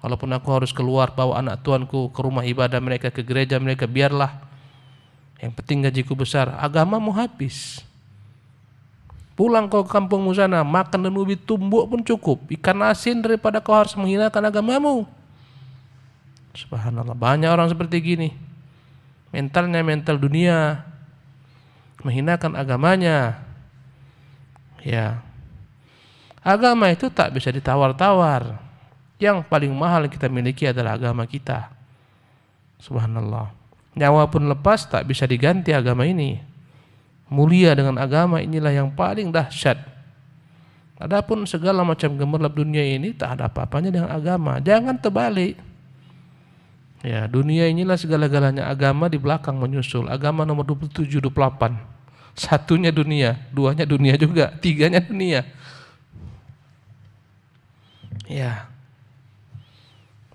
Walaupun aku harus keluar bawa anak tuanku ke rumah ibadah mereka, ke gereja mereka, biarlah. Yang penting gajiku besar. Agamamu habis. Pulang kau ke kampungmu sana, makan dan ubi tumbuk pun cukup. Ikan asin daripada kau harus menghinakan agamamu. Subhanallah, banyak orang seperti gini. Mentalnya mental dunia, menghinakan agamanya. Ya, agama itu tak bisa ditawar-tawar. Yang paling mahal kita miliki adalah agama kita. Subhanallah. Nyawa pun lepas tak bisa diganti agama ini. Mulia dengan agama inilah yang paling dahsyat. Adapun segala macam gemerlap dunia ini tak ada apa-apanya dengan agama. Jangan terbalik. Ya, dunia inilah segala-galanya, agama di belakang menyusul. Agama nomor 27, 28. Satunya dunia, duanya dunia juga, tiganya dunia. Ya.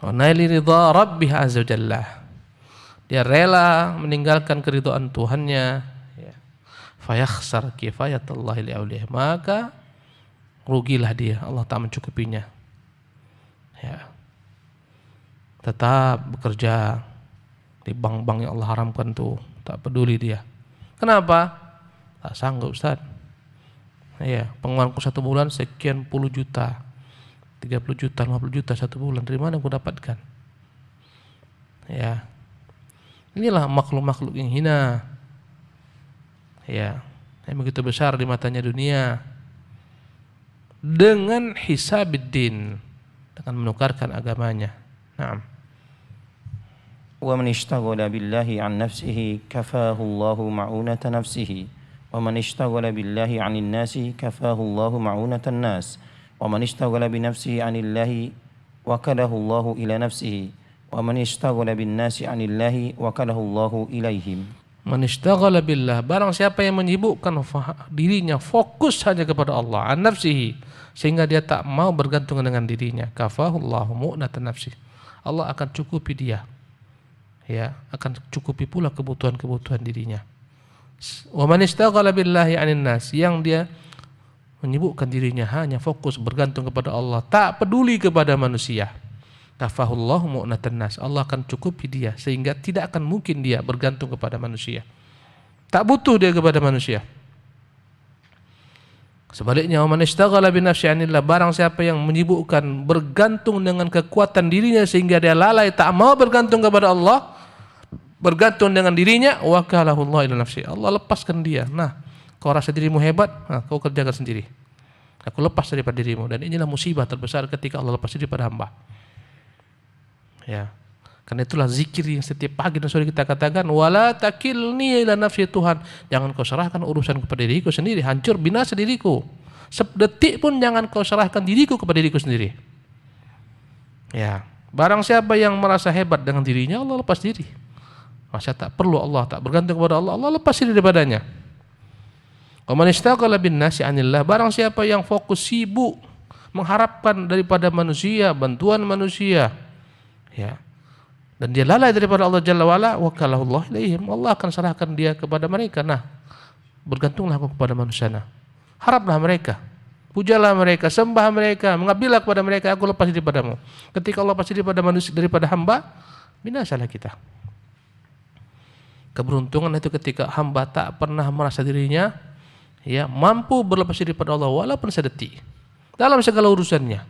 Wa naili ridha rabbih azza jalla. Dia rela meninggalkan keridhaan Tuhannya. Fayakhsar kifayatallahi li'aulih, maka rugilah dia, Allah tak mencukupinya. Ya. Tetap bekerja di bank-bank yang Allah haramkan tuh, tak peduli dia. Kenapa? Tak sanggup, Ustaz. Ya, pengeluaranku 1 bulan sekian puluh juta, 30 juta, 50 juta 1 bulan. Dari mana aku dapatkan? Ya. Inilah makhluk-makhluk yang hina. Ya, yang begitu besar di matanya dunia, dengan hisabiddin, dengan menukarkan agamanya. Naam. Wa man ishtaghala billahi an nafsihi kafahu Allahu ma'unata nafsihi wa man ishtaghala billahi 'anil nasi kafahu Allahu ma'unatan nas wa man ishtaghala bi nafsihi 'anillahi wakalahu Allahu ila nafsihi wa man ishtaghala bin nasi 'anillahi wakalahu Allahu ilaihim. Man ishtaghala billah, barang siapa yang menyibukkan dirinya fokus hanya kepada Allah, an nafsihi, sehingga dia tak mau bergantung dengan dirinya, kafahullahu mu'natan nafsi. Allah akan cukupi dia. Ya, akan cukupi pula kebutuhan-kebutuhan dirinya. Wa man ishtaghala billahi 'anin nas, yang dia menyibukkan dirinya hanya fokus bergantung kepada Allah, tak peduli kepada manusia. Kafahullahu mu'natan nas, Allah akan cukupi dia sehingga tidak akan mungkin dia bergantung kepada manusia. Tak butuh dia kepada manusia. Sebaliknya, man ishtaghala bi nafsi 'anillah, barang siapa yang menyibukkan bergantung dengan kekuatan dirinya sehingga dia lalai tak mau bergantung kepada Allah, bergantung dengan dirinya, wakalahullah ila nafsi, Allah lepaskan dia. Nah, kau rasa dirimu hebat, nah, kau kerjakan sendiri. Aku lepas daripada dirimu. Dan inilah musibah terbesar ketika Allah lepas diri pada hamba. Ya, karena itulah zikir yang setiap pagi dan sore kita katakan, wala takilni ila nafsi, Tuhan, jangan kau serahkan urusan kepada diriku sendiri, hancur binasa diriku. Sedetik pun jangan kau serahkan diriku kepada diriku sendiri. Ya, barang siapa yang merasa hebat dengan dirinya, Allah lepas diri. Masa tak perlu Allah, tak bergantung kepada Allah, Allah lepas diri daripadanya. Wa man ishtaghala bin nasi 'anillah, barang siapa yang fokus sibuk mengharapkan daripada manusia, bantuan manusia, ya, dan dia lalai daripada Allah Jalla wa'ala, wakalahullah ilaihim, Allah akan serahkan dia kepada mereka. Nah, bergantunglah aku kepada manusia. Nah, haraplah mereka, pujalah mereka, sembah mereka, mengabdilah kepada mereka, aku lepas diri padamu. Ketika Allah lepas diri pada manusia, daripada hamba, binasalah kita. Keberuntungan itu ketika hamba tak pernah merasa dirinya ya mampu berlepas diri pada Allah walaupun sedetik dalam segala urusannya.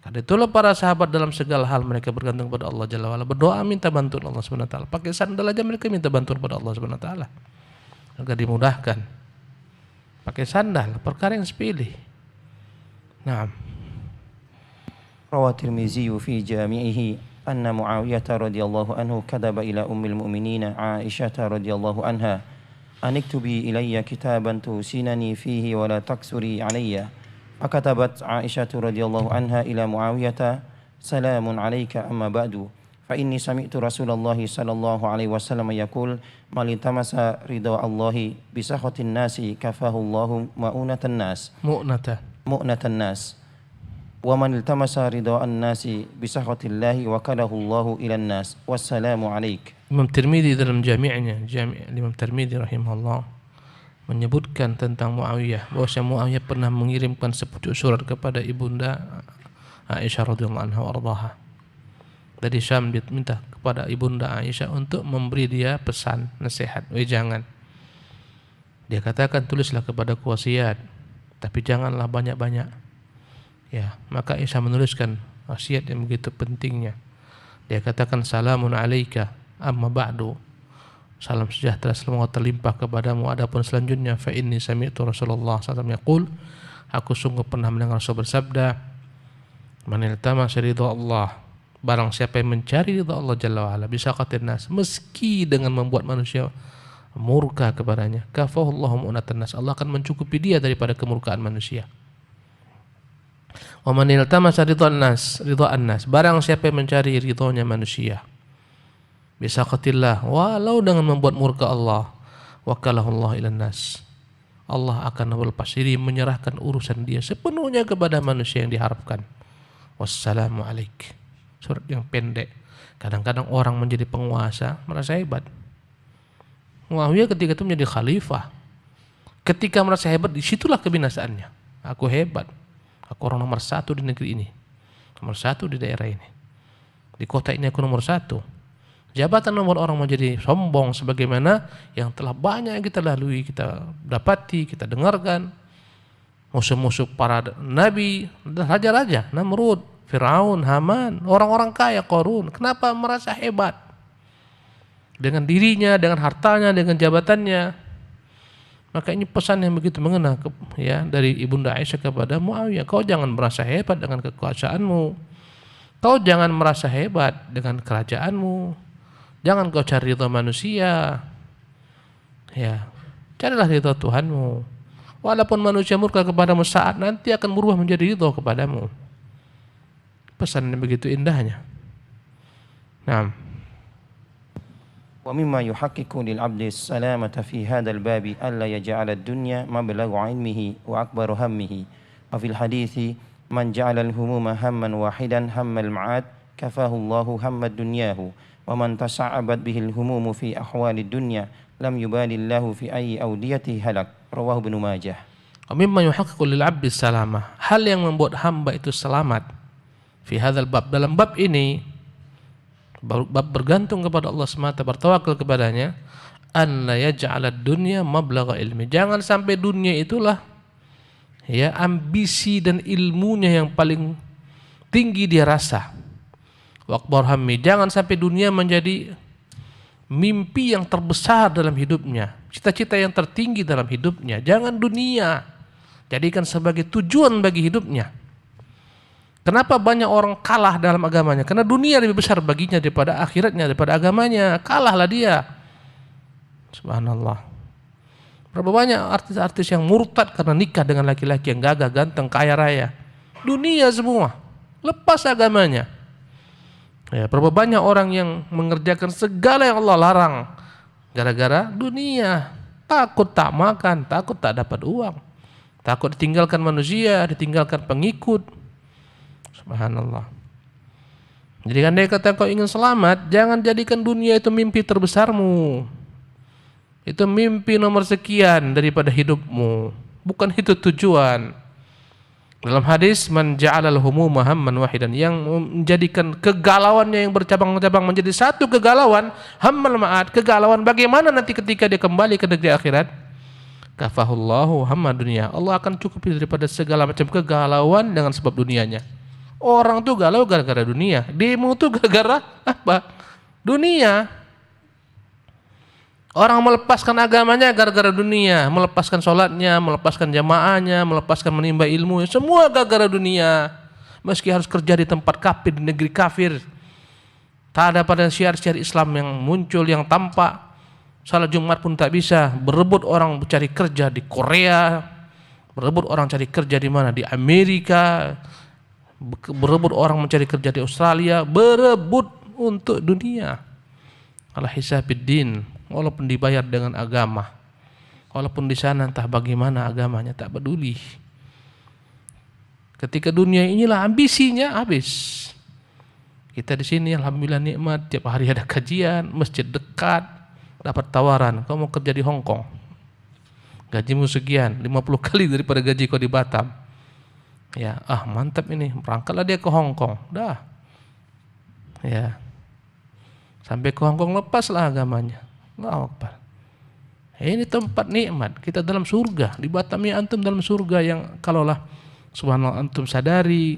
Karena itulah para sahabat dalam segala hal mereka bergantung pada Allah Jalla wa'ala, berdoa minta bantuan Allah Subhanahu wa taala. Pakai sandal aja mereka minta bantuan pada Allah Subhanahu wa taala agar dimudahkan. Pakai sandal, perkara yang sepele. Naam. Rawat Tirmizi fi jami'ihi anna Muawiyah radhiyallahu anhu kadaba ila ummil mu'minin Aisyah radhiyallahu anha aniktubi ilayya kitaban tusinani fihi wa la taksuri alayya. فكتبت عائشة رضي الله عنها إلى معاوية سلام عليك أما بعد فإني سمعت رسول الله صلى الله عليه وسلم يقول من التمس رضا الله بسخط الناس كفاه الله مؤنة الناس ومن التمس رضا الناس بسخط الله وكله الله إلى الناس والسلام عليك. Imam Tirmidzi dalam jami'nya, Imam Tirmidzi rahimahullah menyebutkan tentang Muawiyah, bahwasanya Muawiyah pernah mengirimkan sepucuk surat kepada ibunda Aisyah radhiyallahu anha warḍaha. Dari Syam dia minta kepada ibunda Aisyah untuk memberi dia pesan, nasihat, jangan. Dia katakan, tulislah kepadaku wasiat, tapi janganlah banyak-banyak. Ya, maka Aisyah menuliskan wasiat yang begitu pentingnya. Dia katakan, salamun alaika amma ba'du, salam sejahtera semoga terlimpah kepadamu. Adapun selanjutnya, fa inni sami'tu Rasulullah SAW yaqul, aku sungguh pernah mendengar Rasul bersabda, man iltamasa ridha Allah, barang siapa yang mencari ridha Allah Jalla wa'ala bisaqatin nas, meski dengan membuat manusia murka kepadanya, kafahullahu mu'natan nas, Allah akan mencukupi dia daripada kemurkaan manusia. Wa man iltamasa ridhaan nas, barang siapa yang mencari ridhonya manusia bisaqatillah, walau dengan membuat murka Allah, wakalahullah ilan nas, Allah akan berlepas diri menyerahkan urusan dia sepenuhnya kepada manusia yang diharapkan. Wassalamu alaik. Surat yang pendek. Kadang-kadang orang menjadi penguasa merasa hebat. Muawiyah ketika itu menjadi khalifah, ketika merasa hebat, disitulah kebinasaannya. Aku hebat, aku orang nomor satu di negeri ini, nomor satu di daerah ini, di kota ini aku nomor satu. Jabatan nomor orang menjadi sombong sebagaimana yang telah banyak kita lalui, kita dapati, kita dengarkan. Musuh-musuh para nabi, raja-raja, Namrud, Firaun, Haman, orang-orang kaya, Qarun. Kenapa merasa hebat? Dengan dirinya, dengan hartanya, dengan jabatannya. Maka ini pesan yang begitu mengena ya dari ibunda Aisyah kepada Muawiyah. Kau jangan merasa hebat dengan kekuasaanmu. Kau jangan merasa hebat dengan kerajaanmu. Jangan kau cari ridha manusia, ya, carilah ridha Tuhanmu. Walaupun manusia murka kepadamu saat nanti akan berubah menjadi ridha kepadamu. Pesan yang begitu indahnya. Nah, ومما يحقق للعبد السلامة في هذا الباب ألا يجعل الدنيا مبلغ علمه وأكبر همه. وفي الحديث من جعل الهموم هما واحدا هم المعاد كفاه الله هم دنياه ومن تصعبت به الهموم في أحوال الدنيا لم يبال الله في أي أوديته هلك. رواه ابن ماجه. Mimma yuhaqqiqu lil 'abdi salamah. Hal yang membuat hamba itu selamat fi hadzal bab, dalam bab ini, bab bergantung kepada Allah semata, bertawakal kepadanya, an la yaj'ala dunya mablagha ilmi. Jangan sampai dunia itulah ya ambisi dan ilmunya yang paling tinggi dia rasa. Wa akbar hammi, jangan sampai dunia menjadi mimpi yang terbesar dalam hidupnya, cita-cita yang tertinggi dalam hidupnya. Jangan dunia jadikan sebagai tujuan bagi hidupnya. Kenapa banyak orang kalah dalam agamanya? Karena dunia lebih besar baginya daripada akhiratnya, daripada agamanya. Kalahlah dia. Subhanallah. Berapa banyak artis-artis yang murtad karena nikah dengan laki-laki yang gagah, ganteng, kaya raya. Dunia semua. Lepas agamanya. Ya, berapa banyak orang yang mengerjakan segala yang Allah larang gara-gara dunia. Takut tak makan, takut tak dapat uang, takut ditinggalkan manusia, ditinggalkan pengikut. Subhanallah. Jadi kan dia kata, kau ingin selamat, jangan jadikan dunia itu mimpi terbesarmu. Itu mimpi nomor sekian daripada hidupmu. Bukan itu tujuan. Dalam hadis, man ja'alal humuma hamman wahidan, yang menjadikan kegalauannya yang bercabang-cabang menjadi satu kegalauan, hammal ma'ad, kegalauan bagaimana nanti ketika dia kembali ke negeri akhirat. Kafahullahu hamma dunia. Allah akan cukupi daripada segala macam kegalauan dengan sebab dunianya. Orang tuh galau gara-gara dunia. Demo tuh gara-gara apa? Dunia. Orang melepaskan agamanya gara-gara dunia, melepaskan sholatnya, melepaskan jamaahnya, melepaskan menimba ilmu, semua gara-gara dunia. Meski harus kerja di tempat kafir, di negeri kafir, tak ada pada syiar-syiar Islam yang muncul, yang tampak. Salat Jumat pun tak bisa. Berebut orang cari kerja di Korea, berebut orang cari kerja di mana? Di Amerika, berebut orang mencari kerja di Australia, berebut untuk dunia. Ala hisabiddin, walaupun dibayar dengan agama, walaupun di sana entah bagaimana agamanya, tak peduli. Ketika dunia inilah ambisinya habis. Kita di sini alhamdulillah nikmat, tiap hari ada kajian, masjid dekat, dapat tawaran, kau mau kerja di Hong Kong, gajimu sekian, 50 kali daripada gaji kau di Batam. Ya, mantap ini, berangkatlah dia ke Hong Kong, dah. Ya, sampai ke Hong Kong lepaslah agamanya. Allahu Akbar. Ini tempat nikmat, kita dalam surga. Di Batam ini antum dalam surga yang kalaulah subhanallah antum sadari,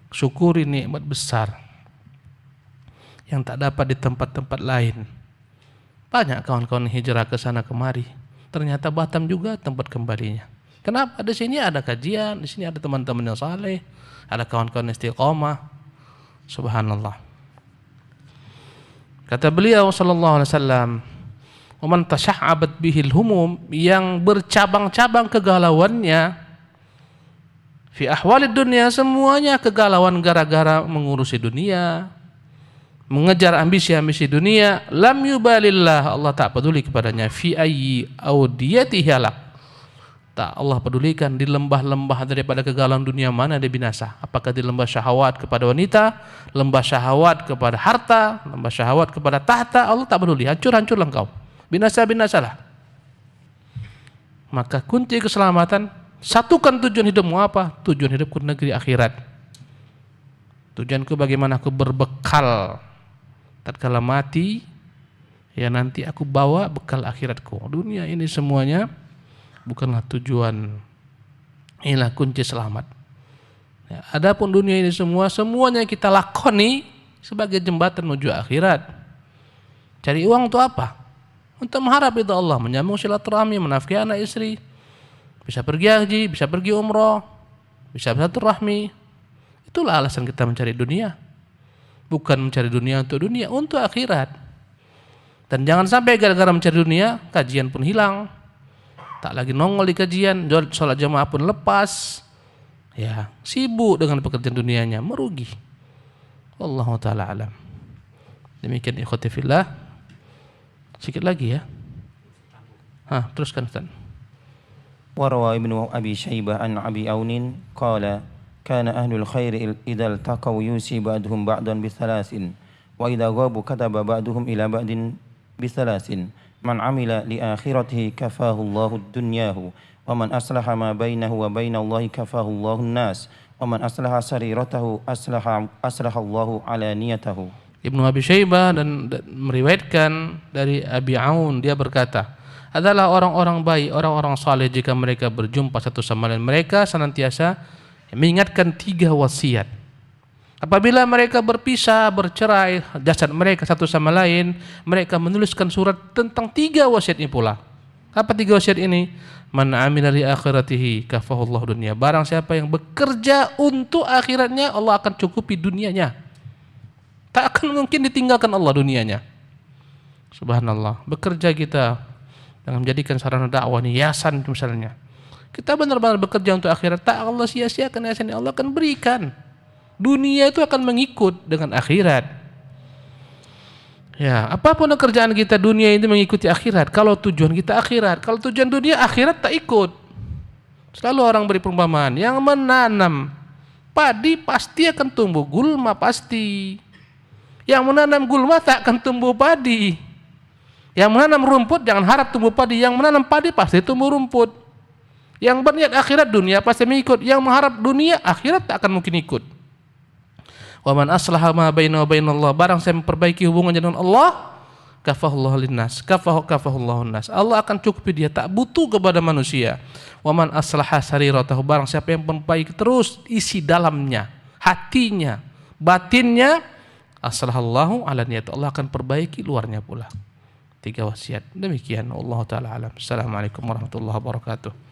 syukuri nikmat besar yang tak dapat di tempat-tempat lain. Banyak kawan-kawan hijrah ke sana kemari, ternyata Batam juga tempat kembalinya. Kenapa? Di sini ada kajian, di sini ada teman-teman yang saleh, ada kawan-kawan istiqomah. Subhanallah. Kata beliau sallallahu alaihi wasallam, "Wa man tasha'abat bihil humum," yang bercabang-cabang kegalauannya, fi ahwalid dunia, semuanya kegalauan gara-gara mengurusi dunia, mengejar ambisi-ambisi dunia, lam yubalillah, Allah tak peduli kepadanya, fi ayyi audiyatihi halak, tak Allah pedulikan di lembah-lembah daripada kegalauan dunia mana dia binasa. Apakah di lembah syahwat kepada wanita, lembah syahwat kepada harta, lembah syahwat kepada tahta, Allah tak peduli, hancur-hancurlah engkau, binasa-binasalah. Maka kunci keselamatan, satukan tujuan hidupmu apa? Tujuan hidupku negeri akhirat. Tujuanku bagaimana aku berbekal tatkala mati, ya nanti aku bawa bekal akhiratku. Dunia ini semuanya bukanlah tujuan. Inilah kunci selamat. Ya, adapun dunia ini semuanya kita lakoni sebagai jembatan menuju akhirat. Cari uang untuk apa? Untuk mengharap ridha Allah, menyambung silaturahmi, menafkahi anak istri, bisa pergi haji, bisa pergi umroh, bisa silaturahmi. Itulah alasan kita mencari dunia. Bukan mencari dunia, untuk akhirat. Dan jangan sampai gara-gara mencari dunia, kajian pun hilang, tak lagi nongol di kajian, sholat jamaah pun lepas, ya sibuk dengan pekerjaan dunianya, merugi. Wallahu ta'ala alam. Demikian ikhwati fillah, Sedikit lagi ya. Teruskan Ustaz. وروى ابن أبي شيبة عن أبي أون قال كان أهل الخير إذا التقوا يوصي بعضهم بعضا بثلاث وإذا غابوا كتب بعضهم إلى بعض بثلاث من عمل لآخرته كفاه الله دنياه ومن أصلح ما بينه وبين الله كفاه الله الناس ومن أصلح سريرته أصلح الله علانيته. Ibnu Abi Syaibah dan meriwayatkan dari Abi Aun, dia berkata, adalah orang-orang baik, orang-orang saleh jika mereka berjumpa satu sama lain, mereka senantiasa mengingatkan 3 wasiat. Apabila mereka berpisah, bercerai, jasad mereka satu sama lain, mereka menuliskan surat tentang 3 wasiat ini pula. Apa 3 wasiat ini? Man amila li akhiratihi kafahullahu dunya. Barang siapa yang bekerja untuk akhiratnya, Allah akan cukupi dunianya. Tak akan mungkin ditinggalkan Allah dunianya. Subhanallah. Bekerja kita dengan menjadikan sarana dakwah ini yayasan misalnya. Kita benar-benar bekerja untuk akhirat, tak Allah sia-siakan yayasan, Allah akan berikan. Dunia itu akan mengikut dengan akhirat. Ya, apapun kerjaan kita dunia ini mengikuti akhirat. Kalau tujuan kita akhirat, kalau tujuan dunia akhirat tak ikut. Selalu orang beri perumpamaan, yang menanam padi pasti akan tumbuh gulma pasti. Yang menanam gulma tak akan tumbuh padi. Yang menanam rumput jangan harap tumbuh padi. Yang menanam padi pasti tumbuh rumput. Yang berniat akhirat dunia pasti mengikut. Yang mengharap dunia akhirat tak akan mungkin ikut. Wa man aslaha ma bainahu wa bainallah. Barang saya memperbaiki hubungannya dengan Allah, kafahullahu linnas. Kafahullahu linnas. Allah akan cukupi dia, tak butuh kepada manusia. Wa man aslaha sariratahu. Barang siapa yang memperbaiki terus isi dalamnya, hatinya, batinnya, aslahallahu ala niyat. Allah akan perbaiki luarnya pula. 3 wasiat. Demikian Allah Ta'ala alam. Assalamualaikum warahmatullahi wabarakatuh.